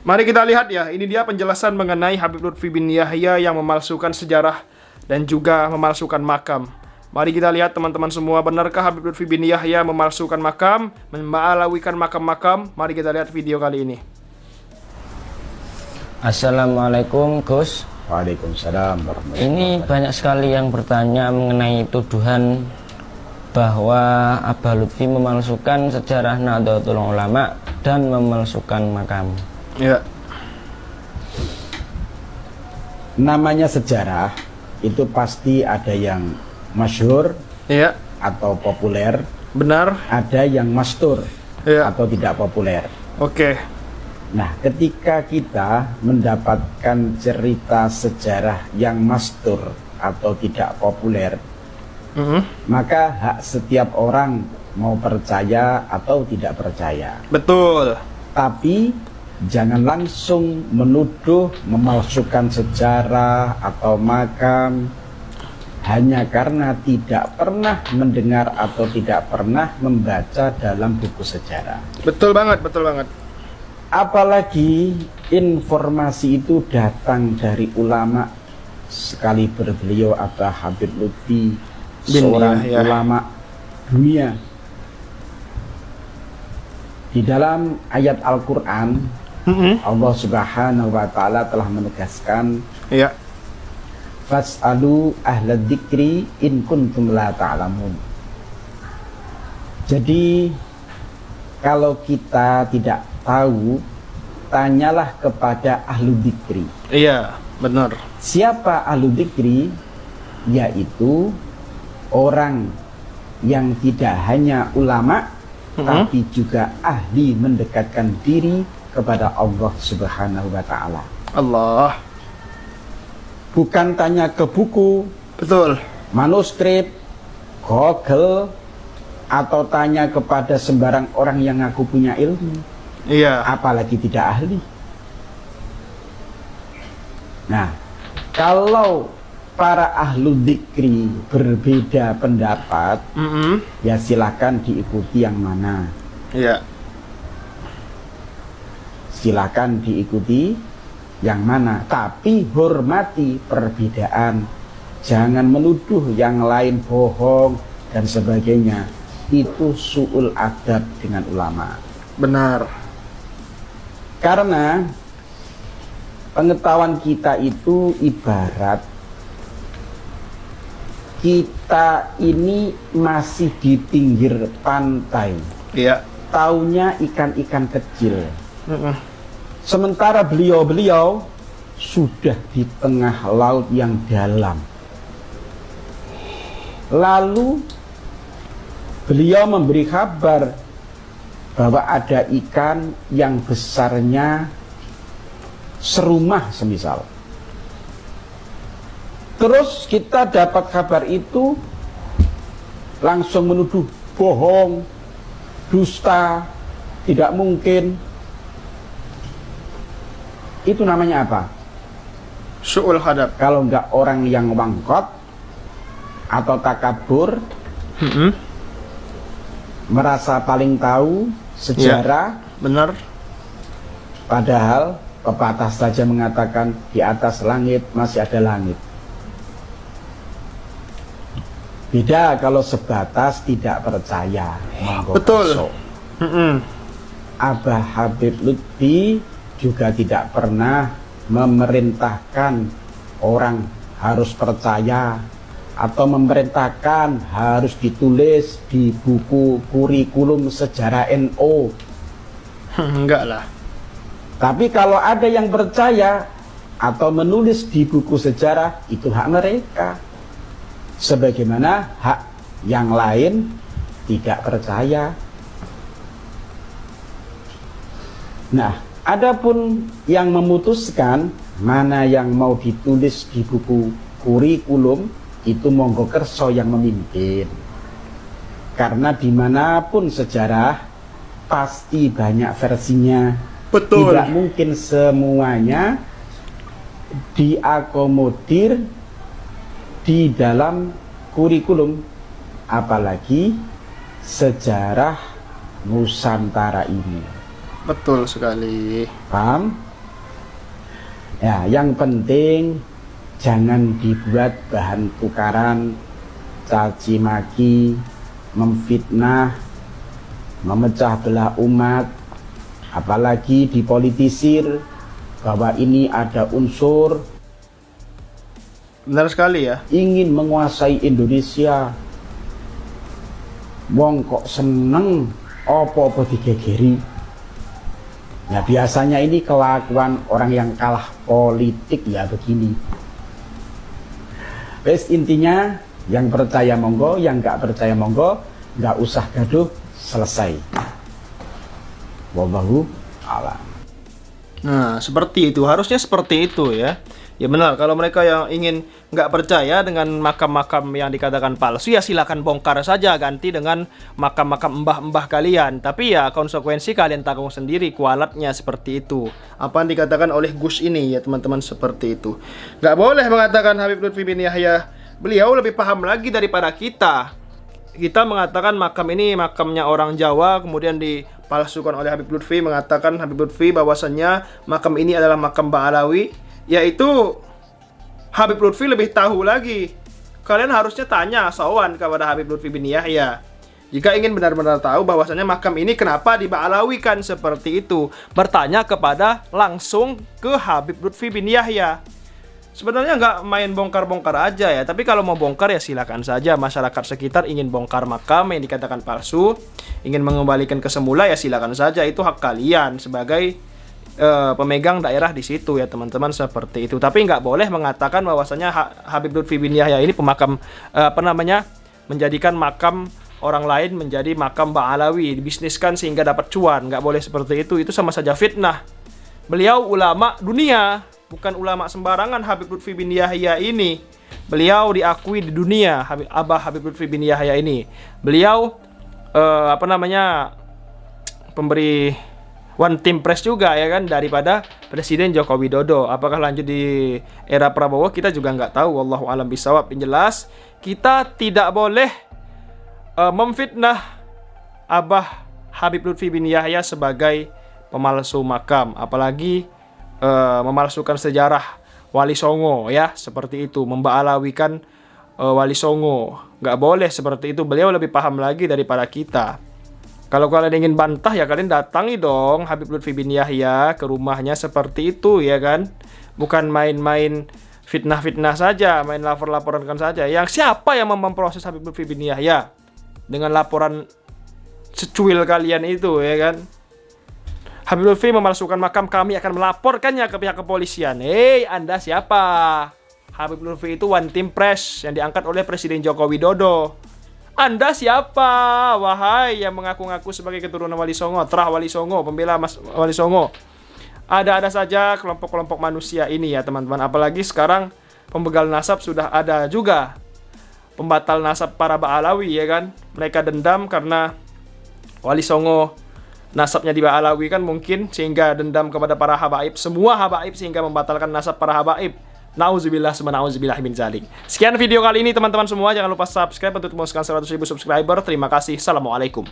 Mari kita lihat ya, ini dia penjelasan mengenai Habib Lutfi bin Yahya yang memalsukan sejarah dan juga memalsukan makam. Mari kita lihat teman-teman semua, benarkah Habib Lutfi bin Yahya memalsukan makam, mengalawikan makam-makam? Mari kita lihat video kali ini. Assalamualaikum Gus. Waalaikumsalam warahmatullahi wabarakatuh. Ini banyak sekali yang bertanya mengenai tuduhan bahwa Abah Lutfi memalsukan sejarah Nahdlatul Ulama dan memalsukan makam. Ya. Namanya sejarah itu pasti ada yang masyhur Iya. atau populer, Benar. ada yang mastur Iya. atau tidak populer. Oke. Nah, ketika kita mendapatkan cerita sejarah yang mastur atau tidak populer, maka hak setiap orang mau percaya atau tidak percaya. Betul. Tapi jangan langsung menuduh memalsukan sejarah atau makam hanya karena tidak pernah mendengar atau tidak pernah membaca dalam buku sejarah. Betul banget, betul banget. Apalagi informasi itu datang dari ulama, sekalipun beliau atau Habib Lutfi seorang ulama dunia. Di dalam ayat Al-Quran, Allah Subhanahu wa Ta'ala telah menegaskan, Iya. fas'alu ahla dzikri in kuntum la ta'lamun. Jadi kalau kita tidak tahu, tanyalah kepada ahlu dzikri. Iya, benar. Siapa ahlu dzikri? Yaitu orang yang tidak hanya ulama, tapi juga ahli mendekatkan diri kepada Allah Subhanahu wa Ta'ala. Allah. Bukan tanya ke buku, Betul. manuskrip, Google, atau tanya kepada sembarang orang yang ngaku punya ilmu, Iya. apalagi tidak ahli. Nah, kalau para ahlu dzikri berbeda pendapat, ya silakan diikuti yang mana. Iya. Silakan diikuti yang mana, tapi hormati perbedaan. Jangan menuduh yang lain bohong dan sebagainya. Itu su'ul adab dengan ulama. Benar. Karena pengetahuan kita itu ibarat kita ini masih di pinggir pantai. Iya. Taunya ikan-ikan kecil. Sementara beliau-beliau sudah di tengah laut yang dalam. Lalu beliau memberi kabar bahwa ada ikan yang besarnya serumah semisal. Terus kita dapat kabar itu langsung menuduh bohong, dusta, tidak mungkin. Itu namanya apa? Su'ul hadab. Kalau enggak orang yang wangkot atau takabur, merasa paling tahu sejarah. Ya, benar. Padahal pepatah saja mengatakan di atas langit masih ada langit. Beda kalau sebatas tidak percaya. Betul. Abah Habib Lutfi juga tidak pernah memerintahkan orang harus percaya atau memerintahkan harus ditulis di buku kurikulum sejarah NU. Enggak lah. Tapi kalau ada yang percaya atau menulis di buku sejarah, itu hak mereka. Sebagaimana hak yang lain tidak percaya. Nah, adapun yang memutuskan mana yang mau ditulis di buku kurikulum, itu monggo kerso yang memimpin. Karena dimanapun sejarah pasti banyak versinya. Betul. Tidak mungkin semuanya diakomodir di dalam kurikulum, apalagi sejarah Nusantara ini. Betul sekali. Paham? Ya, yang penting jangan dibuat bahan tukaran, caci maki, memfitnah, memecah belah umat, apalagi dipolitisir bahwa ini ada unsur Benar sekali ya. ingin menguasai Indonesia. Wong kok seneng apa-apa digegeri. Nah, biasanya ini kelakuan orang yang kalah politik ya begini. Wes, intinya yang percaya monggo, yang nggak percaya monggo, nggak usah gaduh, selesai. Wallahu a'lam. Nah, seperti itu. Harusnya seperti itu ya. Ya benar, kalau mereka yang ingin nggak percaya dengan makam-makam yang dikatakan palsu, ya silakan bongkar saja, ganti dengan makam-makam mbah-mbah kalian. Tapi ya konsekuensi kalian tanggung sendiri, kualatnya seperti itu. Apa yang dikatakan oleh Gus ini ya teman-teman, seperti itu. Nggak boleh mengatakan Habib Lutfi bin Yahya. Beliau lebih paham lagi daripada kita. Kita mengatakan makam ini makamnya orang Jawa, kemudian dipalsukan oleh Habib Lutfi, mengatakan Habib Lutfi bahwasannya makam ini adalah makam Ba'alawi. Yaitu Habib Lutfi lebih tahu lagi. Kalian harusnya tanya sawan kepada Habib Lutfi bin Yahya. Jika ingin benar-benar tahu bahwasannya makam ini kenapa diba'alawikan seperti itu, bertanya kepada langsung ke Habib Lutfi bin Yahya. Sebenarnya nggak main bongkar-bongkar aja ya, tapi kalau mau bongkar ya silakan saja. Masyarakat sekitar ingin bongkar makam yang dikatakan palsu, ingin mengembalikan ke semula, ya silakan saja, itu hak kalian sebagai pemegang daerah di situ ya teman-teman, seperti itu. Tapi nggak boleh mengatakan bahwasanya Habib Lutfi bin Yahya ini pemakam menjadikan makam orang lain menjadi makam Ba'alawi, dibisniskan sehingga dapat cuan. Nggak boleh seperti itu sama saja fitnah. Beliau ulama dunia, bukan ulama sembarangan. Habib Lutfi bin Yahya ini beliau diakui di dunia. Habib Lutfi bin Yahya ini beliau pemberi One Team Press juga ya kan, daripada Presiden Joko Widodo. Apakah lanjut di era Prabowo, kita juga nggak tahu. Wallahu alam bisawab. Yang jelas kita tidak boleh memfitnah Abah Habib Lutfi bin Yahya sebagai pemalsu makam, apalagi memalsukan sejarah Wali Songo ya, seperti itu, memba'alawikan Wali Songo. Nggak boleh seperti itu. Beliau lebih paham lagi daripada kita. Kalau kalian ingin bantah ya kalian datangi dong Habib Lutfi bin Yahya ke rumahnya, seperti itu ya kan. Bukan main-main fitnah-fitnah saja, main lapor-laporankan saja. Yang siapa yang memproses Habib Lutfi bin Yahya dengan laporan secuil kalian itu ya kan. Habib Lutfi memalsukan makam, kami akan melaporkannya ke pihak kepolisian. Hei, Anda siapa? Habib Lutfi itu One Team Press yang diangkat oleh Presiden Joko Widodo. Anda siapa? Wahai yang mengaku-ngaku sebagai keturunan Wali Songo, terah Wali Songo, pembela Wali Songo. Ada-ada saja kelompok-kelompok manusia ini ya teman-teman. Apalagi sekarang pembegal nasab sudah ada juga. Pembatal nasab para Ba'alawi ya kan. Mereka dendam karena Wali Songo nasabnya di Ba'alawi kan, mungkin sehingga dendam kepada para habaib, semua habaib, sehingga membatalkan nasab para habaib. Nauzubillah summa nauzubillah min dzalik. Sekian video kali ini teman-teman semua, jangan lupa subscribe untuk memuaskan 100.000 subscriber. Terima kasih. Assalamualaikum.